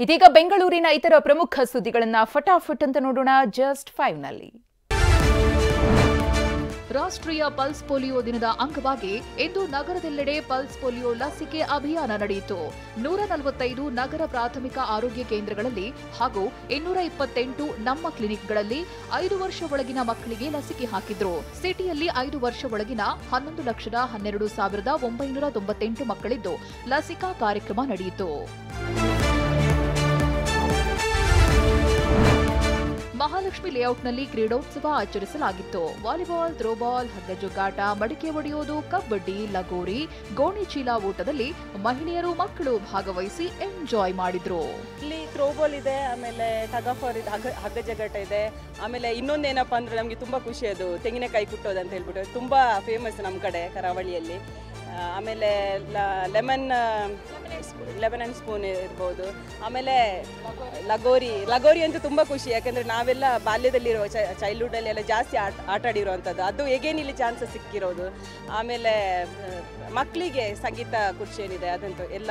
ಇದೀಗ ಬೆಂಗಳೂರಿನ ಇತರ ಪ್ರಮುಖ ಸುದ್ದಿಗಳನ್ನು ಫಟಾಫಟ್ ಅಂತ ನೋಡೋಣ ಜಸ್ಟ್ 5 ನಲ್ಲಿ. ರಾಷ್ಟ್ರೀಯ ಪಲ್ಸ್ ಪೋಲಿಯೋ ದಿನದ ಅಂಗವಾಗಿ ಇಂದು ನಗರದೆಲ್ಲೆಡೆ ಪಲ್ಸ್ ಪೋಲಿಯೋ ಲಸಿಕೆ ಅಭಿಯಾನ ನಡೆಯಿತು. 145 ನಗರ ಪ್ರಾಥಮಿಕ ಆರೋಗ್ಯ ಕೇಂದ್ರಗಳಲ್ಲಿ ಹಾಗೂ 228 ನಮ್ಮ ಕ್ಲಿನಿಕ್ಗಳಲ್ಲಿ 5 ವರ್ಷ ಒಳಗಿನ ಮಕ್ಕಳಿಗೆ ಲಸಿಕೆ ಹಾಕಿದ್ರು. ಸಿಟಿಯಲ್ಲಿ 5 ವರ್ಷ ಒಳಗಿನ 11,12,998 ಮಕ್ಕಳಿದ್ದು ಲಸಿಕಾ ಕಾರ್ಯಕ್ರಮ ನಡೆಯಿತು. ಮಹಾಲಕ್ಷ್ಮಿ ಲೇಔಟ್ನಲ್ಲಿ ಕ್ರೀಡೋತ್ಸವ ಆಚರಿಸಲಾಗಿತ್ತು. ವಾಲಿಬಾಲ್, ಥ್ರೋಬಾಲ್, ಹಗ್ಗಜಗ್ಗಾಟ, ಮಡಿಕೆ ಒಡೆಯೋದು, ಕಬಡ್ಡಿ, ಲಗೋರಿ, ಗೋಣಿ ಚೀಲ ಓಟದಲ್ಲಿ ಮಹಿಳೆಯರು ಮಕ್ಕಳು ಭಾಗವಹಿಸಿ ಎಂಜಾಯ್ ಮಾಡಿದ್ರು. ಇಲ್ಲಿ ಥ್ರೋಬಾಲ್ ಇದೆ, ಆಮೇಲೆ ಟಗ್ ಆಫ್ ವಾರ್ ಇದೆ, ಹಗ್ಗಜಗ್ಗಾಟ ಇದೆ. ಆಮೇಲೆ ಇನ್ನೊಂದೇನಪ್ಪ ಅಂದ್ರೆ ನಮಗೆ ತುಂಬ ಖುಷಿ, ಅದು ತೆಂಗಿನಕಾಯಿ ಕುಟ್ಟೋದು ಅಂತ ಹೇಳ್ಬಿಟ್ಟು ತುಂಬ ಫೇಮಸ್ ನಮ್ಮ ಕಡೆ ಕರಾವಳಿಯಲ್ಲಿ. ಆಮೇಲೆ ಲೆಮನ್ ಆ್ಯಂಡ್ ಸ್ಪೂನ್ ಇರ್ಬೋದು. ಆಮೇಲೆ ಲಗೋರಿ ಅಂತೂ ತುಂಬ ಖುಷಿ, ಯಾಕೆಂದರೆ ನಾವೆಲ್ಲ ಬಾಲ್ಯದಲ್ಲಿರೋ ಚೈಲ್ಡ್ಹುಡ್ಡಲ್ಲಿ ಎಲ್ಲ ಜಾಸ್ತಿ ಆಟ ಆಡಿರೋವಂಥದ್ದು, ಅದು ಹೇಗೇನು ಇಲ್ಲಿ ಚಾನ್ಸಸ್ ಸಿಕ್ಕಿರೋದು. ಆಮೇಲೆ ಮಕ್ಕಳಿಗೆ ಸಂಗೀತ ಕುರ್ಚಿ ಏನಿದೆ ಅದಂತೂ ಎಲ್ಲ